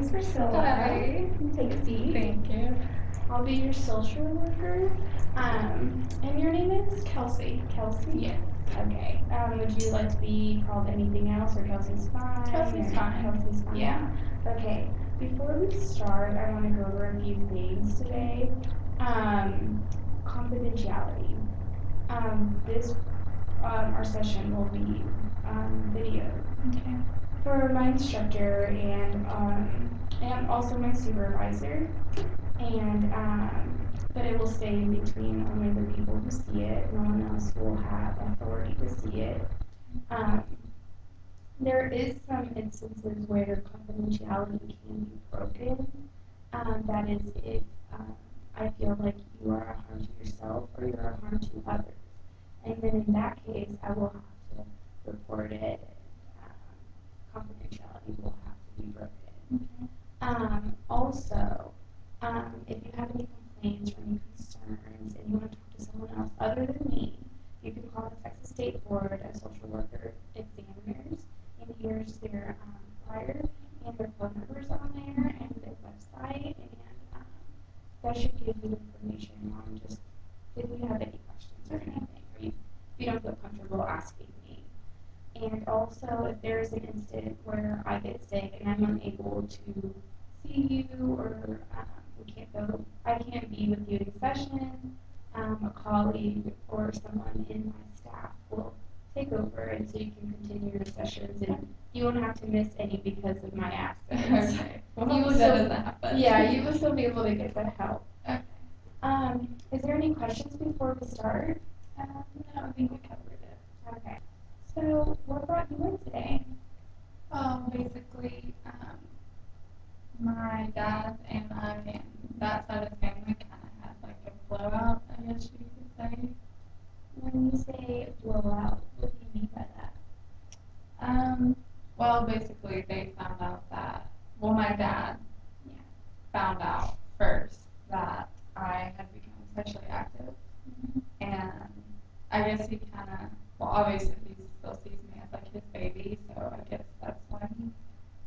is Priscilla. Hi. Take a seat. Thank you. I'll be your social worker. And your name is Kelsey. Kelsey? Yes. Okay. Would you like to be called anything else, or Kelsey's fine? Kelsey's fine. Kelsey's fine. Yeah. Okay. Before we start, I want to go over a few things today. Confidentiality. This our session will be video. Okay. For my instructor and also my supervisor, and but it will stay in between only the people who see it. No one else will have authority to see it. Um, there is some instances where confidentiality can be broken. That is if I feel like you are a harm to yourself or you're a harm to others. And then in that case, I will have to report it. Confidentiality will have to be broken. Also, if you have any complaints or any concerns and you want to talk to someone else other than me, you can call the Texas State Board of Social Worker Examiners, and here's their flyer and their phone numbers on there and their website, and that should give you information on just if you have any questions or anything, or if you don't feel comfortable asking me. And also, if there is an instant where I get sick and I'm unable to see you, or I can't be with you in session, a colleague or someone in my staff will take over, and so you can continue your sessions, and you won't have to miss any because of my absence. Okay. Well, hopefully that doesn't happen. Yeah, you will still be able to get the help. Okay. Is there any questions before we start? No, I think we covered it. Okay. So, what brought you in today? Basically, my dad and I and that side of the family kind of had like a blowout, I guess you could say. When you say blowout, what do you mean by that? Well, basically they found out that, well, my dad found out first that I had become sexually active. And I guess he kind of, well, obviously he still sees me as like his baby, so I guess that's why he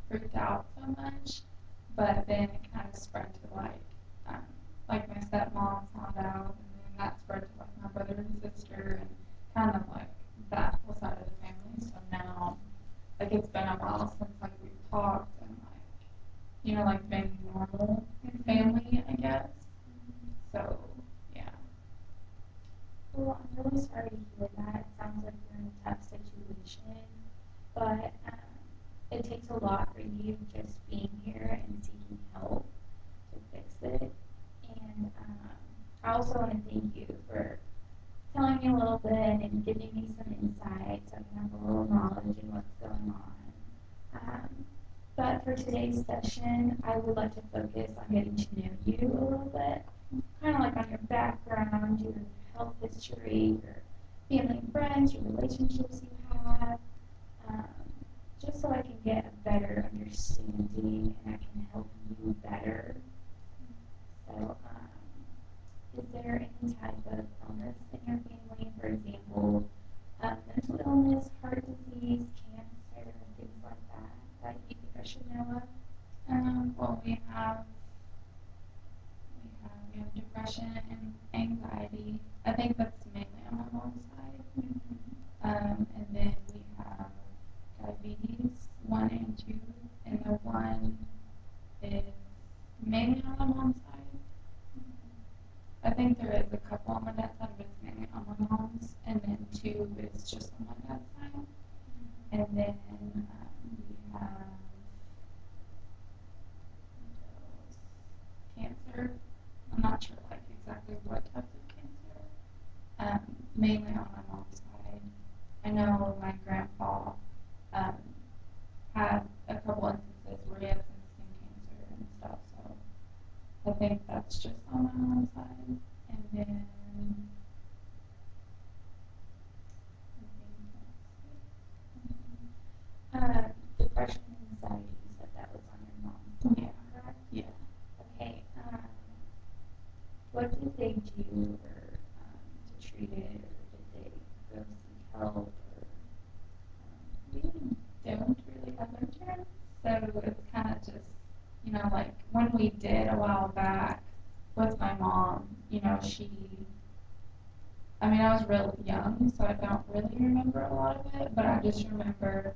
freaked out so much. But then it kind of spread to like my stepmom found out, and then that spread to like my brother and sister, and kind of like that whole side of the family. So now, like it's been a while since like we've talked and like been normal family, I guess. So yeah. Well, I'm really sorry to hear that. It sounds like you're in a tough situation, but it takes a lot for you just being here and seeking help to fix it. And I also want to thank you for telling me a little bit and giving me some insight so I can have a little knowledge in what's going on. But for today's session, I would like to focus on getting to know you a little bit, kind of like on your background, your health history, your family and friends, your relationships you have, just so I can get a better understanding and I can help you better. So, is there any type of illness in your family, for example, mental illness, heart disease, cancer, things like that, that you think I should know of? Well, we have depression and anxiety. I think that's mainly on my mom's side. And then we have diabetes 1 and 2, and the 1 is mainly on my mom's side. I think there is a couple on my dad's side, but it's mainly on my mom's, and then 2 is just on my dad's side. And then we have cancer. I'm not sure like exactly what type of cancer. Mainly on my mom's side. I know my grandpa had a couple instances where he had some skin cancer and stuff, so I think that's just on my mom's side. And then Depression and anxiety, you said that was on your mom's side, correct? Yeah. Okay, what did they do to treat it, or did they go seek help, or? We don't really have insurance, so it's kind of just like when we did a while back with my mom, I was real young, so I don't really remember a lot of it, but I just remember,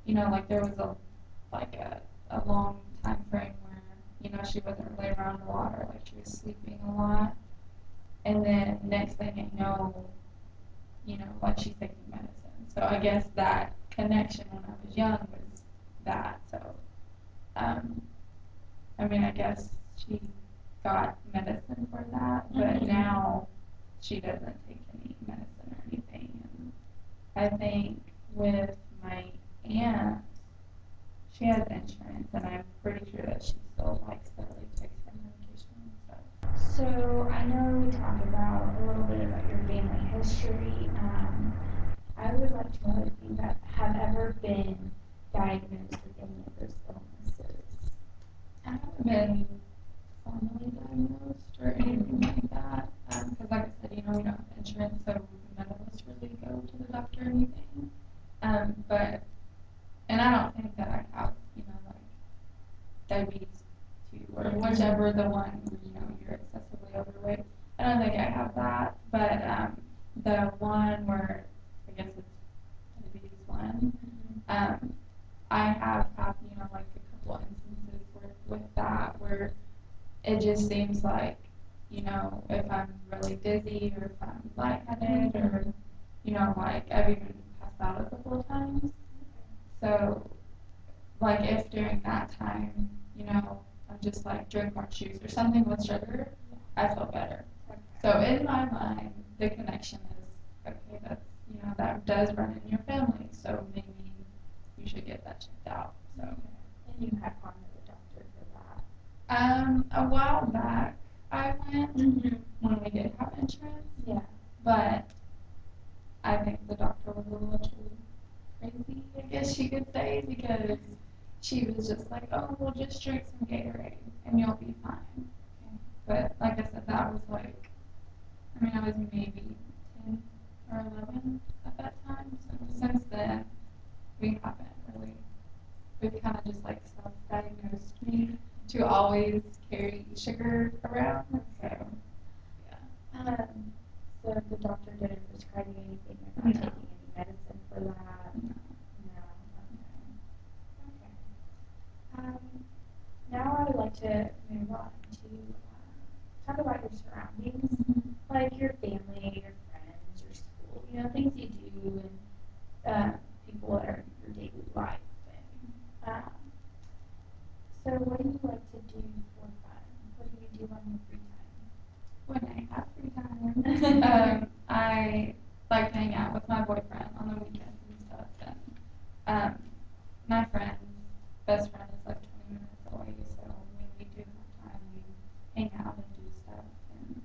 like there was a long time frame where, she wasn't really around a lot, or like she was sleeping a lot. And then next thing I know, like she's taking medicine. So I guess that connection when I was young was that. So, um, I guess she got medicine for that, but now she doesn't take any medicine or anything. And I think with my aunt, she has insurance, and I'm pretty sure that she still likes to like takes her medication and stuff. So I know we talked about a little bit about your family history. I would like to know if you have ever been diagnosed with any of those illnesses. I haven't been formally diagnosed or anything like that, because like I said, we don't have insurance, so none of us really go to the doctor or anything. But and I don't think that I have, like diabetes two or whichever the one where, you're excessively overweight. I don't think I have that, but the one where I guess it's diabetes one, I have had, like a couple instances with that where it just seems like, if I'm really dizzy or if I'm lightheaded or, like I've even passed out a couple of times. So, like if during that time, I just like drink more juice or something with sugar, I feel better. So in my mind, the connection is, okay, that's, that does run in your family, so maybe you should get that checked out. So. And you have gone to the doctor for that? A while back, I went when we did have insurance. Yeah. But I think the doctor was a little crazy, I guess you could say, because she was just like, oh, well, just drink some Gatorade and you'll be fine. Okay. But like I said, that was like, I was maybe 10 or 11 at that time. So since then, we haven't really, we've kind of just like self-diagnosed me to always carry sugar around. So, yeah. So the doctor didn't prescribe you anything? You're not taking any medicine for that? No. Okay. Now I would like to move on to talk about your surroundings, like your family, your friends, your school, things you do, and people that are in your daily life. So what do you like to do for fun? What do you do on your free time? When I have free time, I like to hang out with my boyfriend on the weekends and stuff. And my best friend is like 20 minutes away, so when we do have time, we hang out and do stuff. And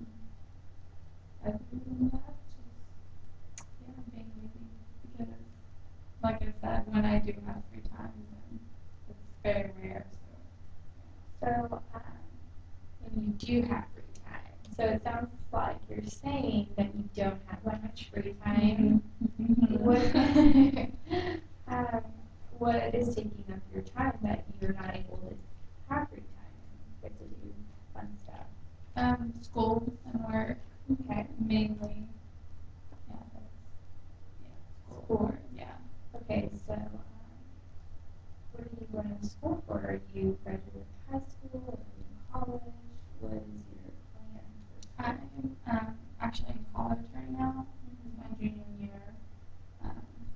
other than that, just being lazy, because, like I said, when I do have free time, then it's very rare. So when you do have free time, so it sounds like you're saying that you don't have that much free time. What is taking up your time that you're not able to have free time and get to do fun stuff? School and work. Okay. Mainly. School. Yeah. Okay, so what are you going to school for? Are you graduating high school? Are you in college? What is your plan? I'm actually in college right now. This is my junior year.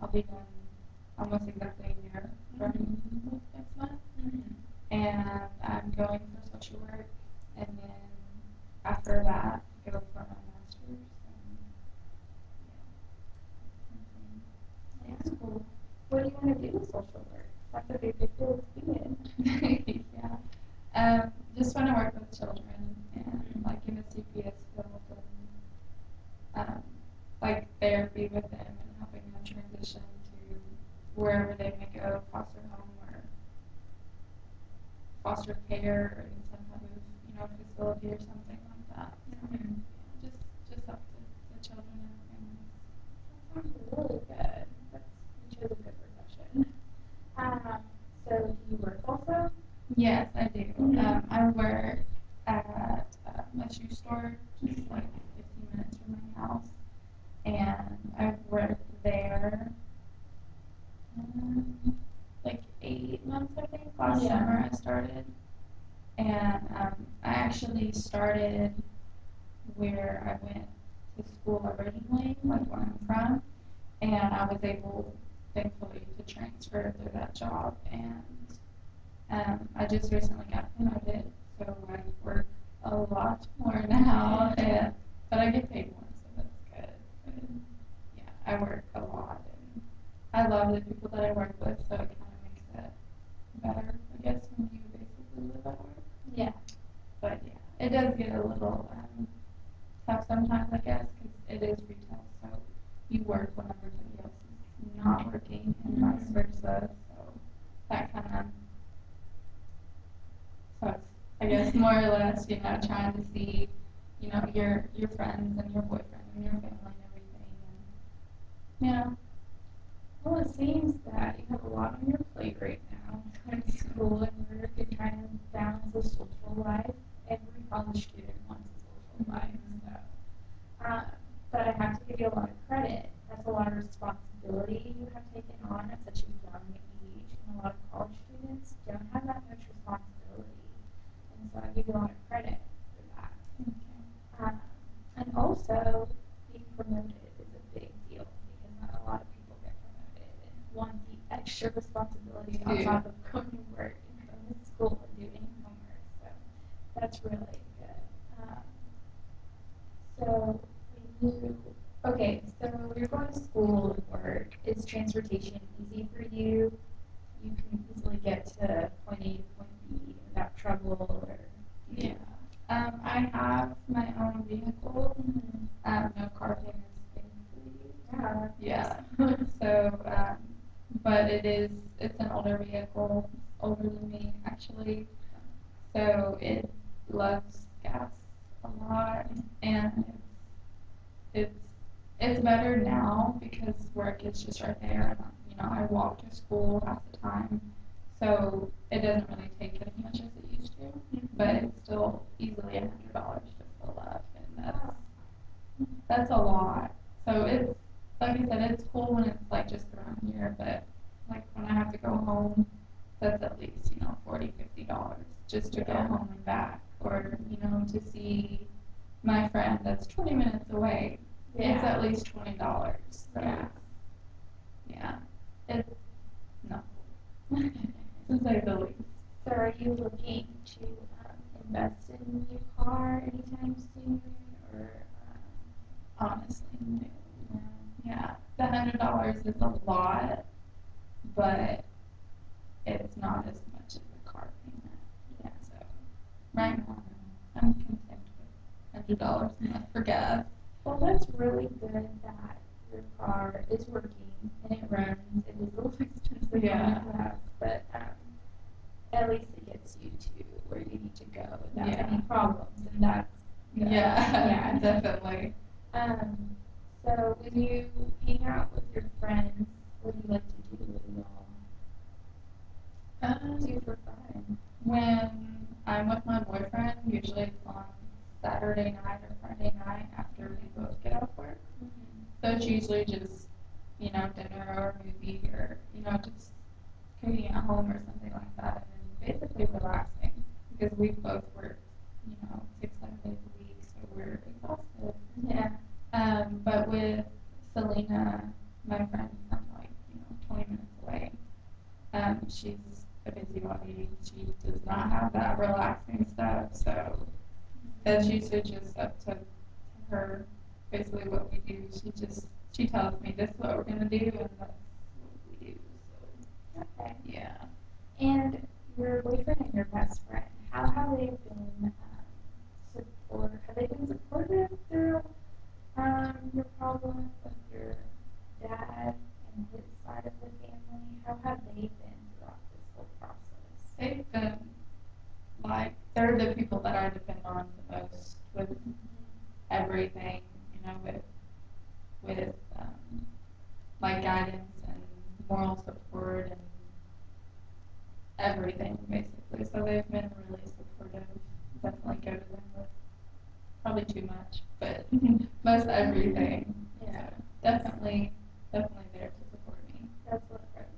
I'll be done almost exactly a year starting next month. And I'm going for social work, and then after that, go for my master's. Yeah, that's cool. What do you want to do with social work? That's a big field to be in. Yeah. Just want to work with children and like in the CPS field and like therapy with them and helping them transition to wherever they may go, foster home or foster care or in some kind of facility or something like that. So, just help the children and families. That sounds really good. You chose a good profession. So do you work also? Yes, I do. I work at a shoe store, just like 15 minutes from my house, and I've worked there like 8 months, I think. Last summer I started, and I actually started where I went to school originally, like where I'm from, and I was able, thankfully, to transfer through that job, and I just recently got promoted, so I work a lot more now, and but I get paid more, so that's good. But yeah, I work a lot, and I love the people that I work with, so it kind of makes it better, I guess, when you basically live at work. Yeah. But yeah, it does get a little tough sometimes, I guess, because it is retail, so you work when everybody else is not working, and vice versa. So that kind of sucks, I guess, more or less. Trying to see, your friends and your boyfriend and your family and everything, and Well, it seems that you have a lot on your plate right now, going to school and work and trying to balance a social life. Every college student wants a social life, so. But I have to give you a lot of credit. That's a lot of responsibility you have taken on at such a young age, and a lot of college students don't have that much responsibility. And so I give you a lot of credit for that. And also, being promoted is a big deal because not a lot of people get promoted and want the extra responsibility on top of going to work and going to school and doing homework. So that's really good. So okay, so when you're going to school and work, is transportation easy for you? You can easily get to point A to point B without trouble, or yeah. I have my own vehicle. No car payments, thankfully. Yeah. So, but it's an older vehicle, older than me actually. So it loves gas a lot, and it's it's better now because work is just right there, and I walk to school half the time, so it doesn't really take as much as it used to, but it's still easily $100 to fill up, and that's a lot. So it's like I said, it's cool when it's like just around here, but like when I have to go home, that's at least $40-50 just to go home and back, or to see my friend that's 20 minutes away. It's at least $20. So yeah, it's not cool to say the least. So are you looking to invest in a new car anytime soon, or Honestly, no. Yeah, the $100 is a lot, but it's not as much as a car payment. Yeah, so right now I'm content with $100 a month for gas. Well, that's really good that your car is working and it runs. It is a little expensive on the gas, but at least it gets you to where you need to go without any problems, and that's good. Yeah, definitely. So when you hang out with your friends, what do you like to do? What do y'all do for fun? When I'm with my boyfriend, usually it's on Saturday night or Friday night after we both get off work. So it's usually just, dinner or a movie, or, just cooking at home or something like that, and then basically relaxing because we both work, 6-7 days a week, so we're exhausted. Yeah. But with Selena, my friend from 20 minutes away, she's a busybody. She does not have that relaxing stuff, so that's usually just up to her. Basically, what we do, she tells me this is what we're gonna do, and that's what we do. So Okay. yeah. And your boyfriend and your best friend, how have they been supportive? Have they been supportive through your problems with your dad and his side of the family? How have they been throughout this whole process? They've been they're the people that I depend on the most with everything, with guidance and moral support and everything basically. exactly. So they've been really supportive. Definitely go to them with probably too much, but most everything. Yeah. So definitely there to support me. That's what friends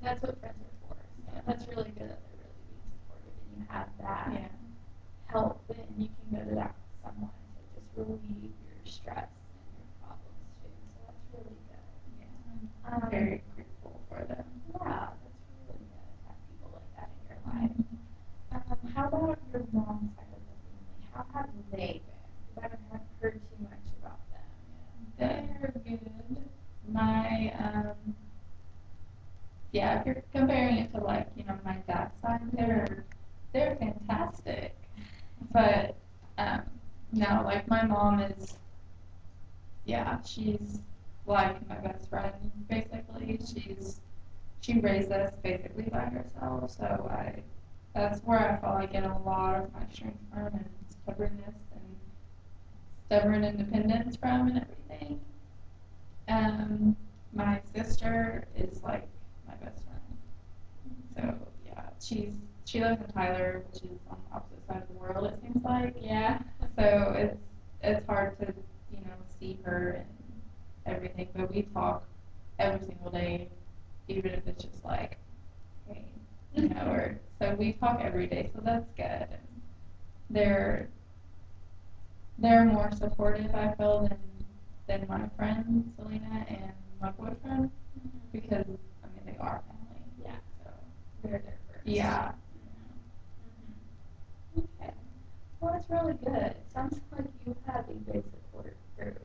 That's what friends are for. So that's really good that they're really being supportive and you have that Yeah. help and you can go to that someone to just relieve your stress and your problems too. So that's really good. Yeah. I'm very grateful for them. Yeah, that's really good to have people like that in your life. How about your mom's side of the family? How have they been? Because I haven't heard too much about them. They're good. My yeah, if you're comparing it to like, my dad's side, they're fantastic. But no, like my mom is, yeah, she's like my best friend basically. She raised us basically by herself, so that's where I feel I get a lot of my strength from and stubborn independence from and everything. My sister is like my best friend. So yeah, she lives in Tyler, which is on the opposite side of the world. It seems like. Yeah. So it's hard to see her and everything, but we talk every single day, even if it's just like, hey, or so we talk every day, so that's good. And they're they're more supportive, I feel, than my friend Selena and my boyfriend, because I mean they are family. Yeah. So They're there first. yeah. Okay. Well, that's really good. It sounds like you have a good support group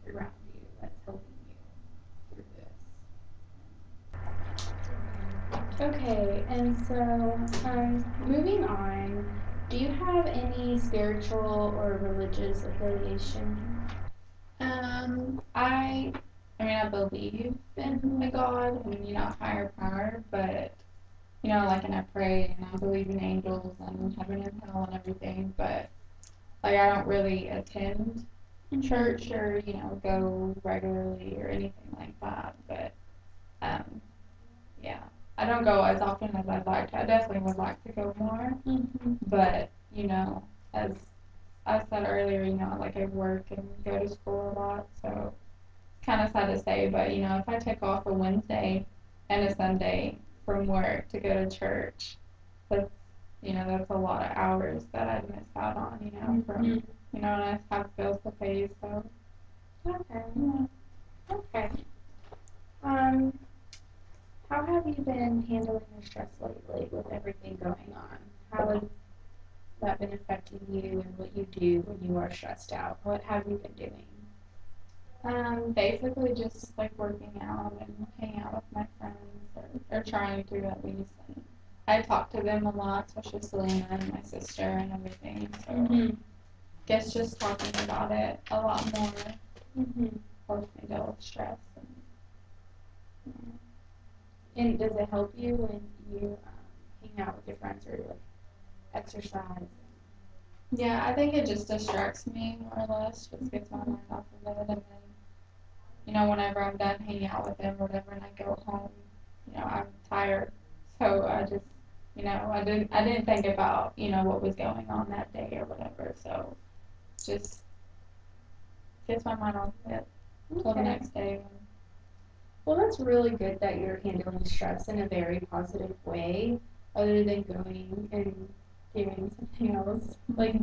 around you that's helping you through this. Okay, and so moving on, do you have any spiritual or religious affiliation? I mean I believe in a God and higher power, but like and I pray and I believe in angels and heaven and hell and everything, but like I don't really attend church or go regularly or anything like that. But yeah, I don't go as often as I'd like to. I definitely would like to go more, but as I said earlier, like I work and go to school a lot, so it's kind of sad to say, but if I take off a Wednesday and a Sunday from work to go to church, that's that's a lot of hours that I'd miss out on, from and I have bills to pay, so Okay. yeah. Okay. Um, how have you been handling your stress lately with everything going on? How has that been affecting you and what you do when you are stressed out? What have you been doing? Basically just like working out and hanging out with my friends, or trying to at least. And I talk to them a lot, especially Selena and my sister and everything. So guess just talking about it a lot more helps me deal with stress. And does it help you when you hang out with your friends or like exercise? Yeah, I think it just distracts me more or less, just gets my mind off of it, and then whenever I'm done hanging out with them or whatever, and I go home, I'm tired, so I just I didn't think about what was going on that day or whatever, so just gets my mind off of it until the next day. Well, that's really good that you're handling stress in a very positive way, other than going and doing something else. Like,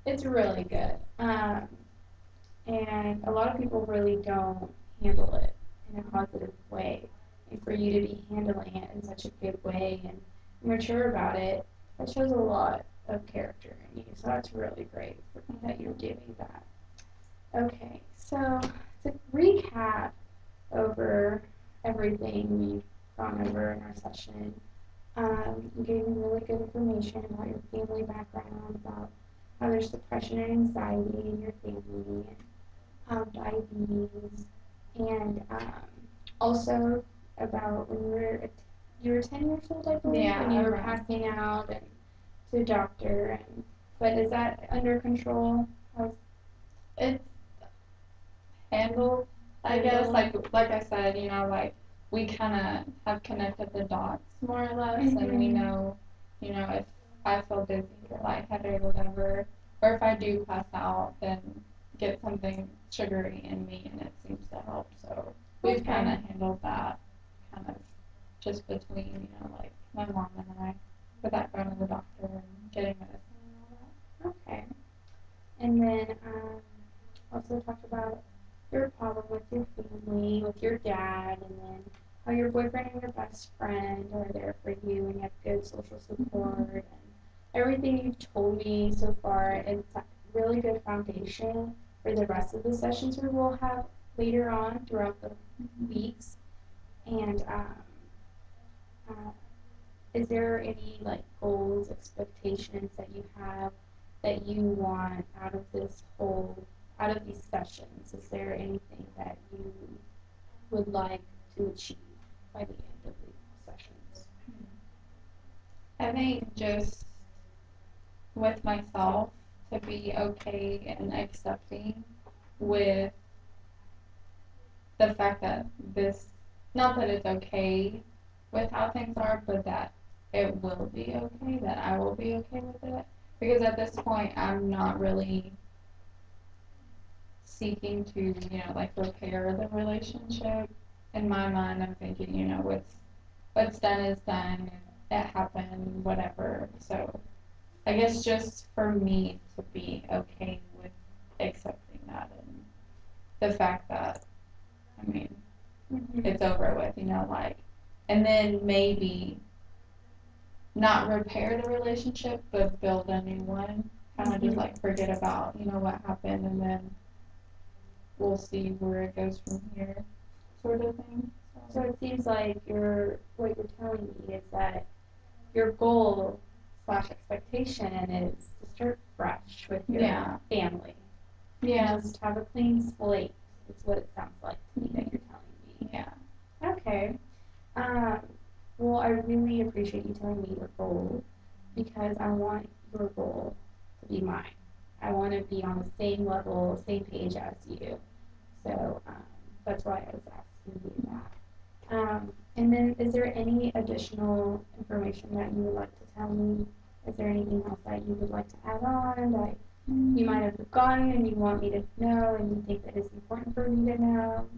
it's really good. And a lot of people really don't handle it in a positive way. And for you to be handling it in such a good way and mature about it, that shows a lot of character in you. So that's really great that you're doing that. Okay, so to recap over everything we've gone over in our session, you gave me really good information about your family background, about how there's depression and anxiety in your family, and diabetes, and also about when you were 10 years old, I believe, when you were passing out and to a doctor. But is that under control? It's handled, I guess. Like I said, like we kind of have connected the dots more or less, and we know, if I feel dizzy or lightheaded or whatever, or if I do pass out, then get something sugary in me, and it seems to help. So we've kind of handled that kind of just between, like my mom and I, without going to the doctor and getting medicine and all that. Okay. And then also talk about your problem with your family, with your dad, and then how your boyfriend and your best friend are there for you and you have good social support and everything you've told me so far. It's a really good foundation for the rest of the sessions we will have later on throughout the weeks. And is there any like goals, expectations that you have that you want out of these sessions? Is there anything that you would like to achieve by the end of the sessions? I think just with myself to be okay and accepting with the fact that not that it's okay with how things are, but that it will be okay, that I will be okay with it. Because at this point, I'm not really seeking to, like repair the relationship. In my mind, I'm thinking, what's done is done. It happened, whatever. So I guess just for me to be okay with accepting that and the fact that, I mean, it's over with, and then maybe not repair the relationship, but build a new one. Kind of just like forget about, what happened, and then we'll see where it goes from here, sort of thing. So it seems like what you're telling me is that your goal / expectation is to start fresh with your family. Yeah. Just have a clean slate. Is what it sounds like to me that you're telling me. Yeah. Okay. Well, I really appreciate you telling me your goal because I want your goal to be mine. I want to be on the same level, same page as you. So that's why I was asking you that. And then is there any additional information that you would like to tell me? Is there anything else that you would like to add on that you might have forgotten and you want me to know and you think that is important for me to know?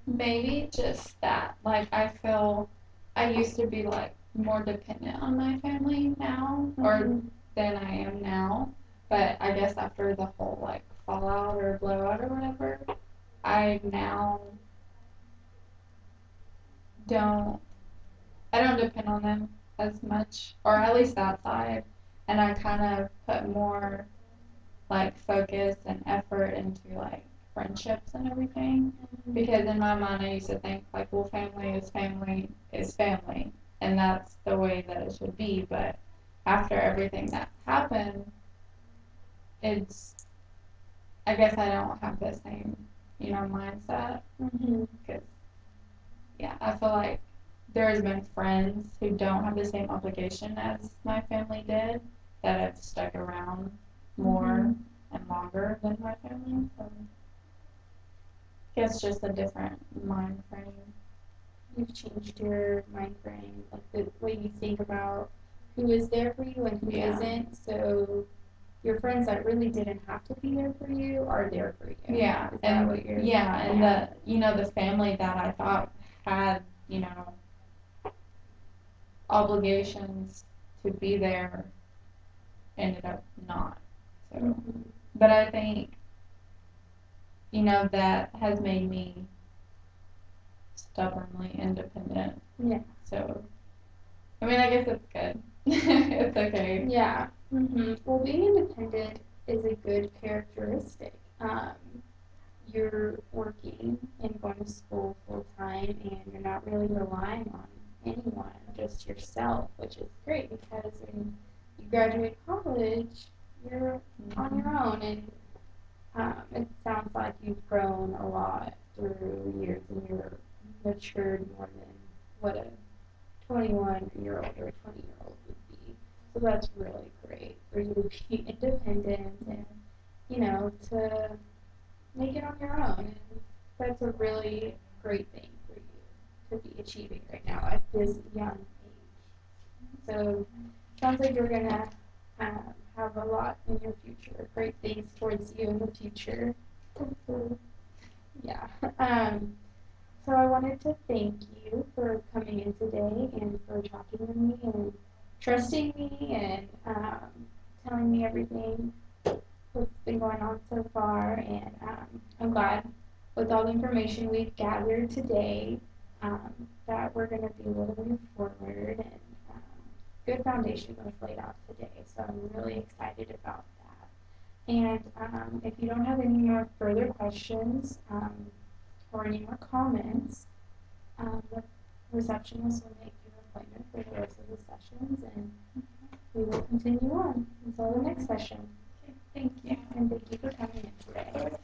Maybe just that. Like, I feel I used to be like more dependent on my family now, or than I am now. But I guess after the whole like fallout or blowout or whatever, I now don't I don't depend on them as much, or at least that side. And I kind of put more like focus and effort into like friendships and everything. Because in my mind, I used to think like, well, family is family is family, and that's the way that it should be. But after everything that's happened, it's I guess I don't have the same mindset. Because yeah, I feel like there's been friends who don't have the same obligation as my family did that have stuck around more and longer than my family. So I guess just a different mind frame. You've changed your mind frame, like the way you think about who is there for you and who isn't. So your friends that really didn't have to be there for you are there for you. Yeah, is and that what you're? and the family that I thought had obligations to be there ended up not. So, but I think that has made me stubbornly independent. Yeah. So, I mean, I guess it's good. It's okay. Yeah. Well, being independent is a good characteristic. You're working and going to school full time, and you're not really relying on anyone, just yourself, which is great because when you graduate college, you're on your own, and it sounds like you've grown a lot through years, and you're matured more than what a 21-year-old or a 20-year-old would be. So that's really great for you to be independent and, to make it on your own. And that's a really great thing for you to be achieving right now at this young age. So sounds like you're gonna have a lot in your future, great things towards you in the future. Hopefully. Yeah. So I wanted to thank you for coming in today and for talking with me and trusting me and telling me everything what's been going on so far. And I'm glad with all the information we've gathered today that we're going to be able to move forward and good foundation was laid out today. So I'm really excited about that. And if you don't have any more further questions or any more comments, the receptionist will make your appointment for the rest of the sessions, and we will continue on until the next session. Okay, thank you. And thank you for coming in today.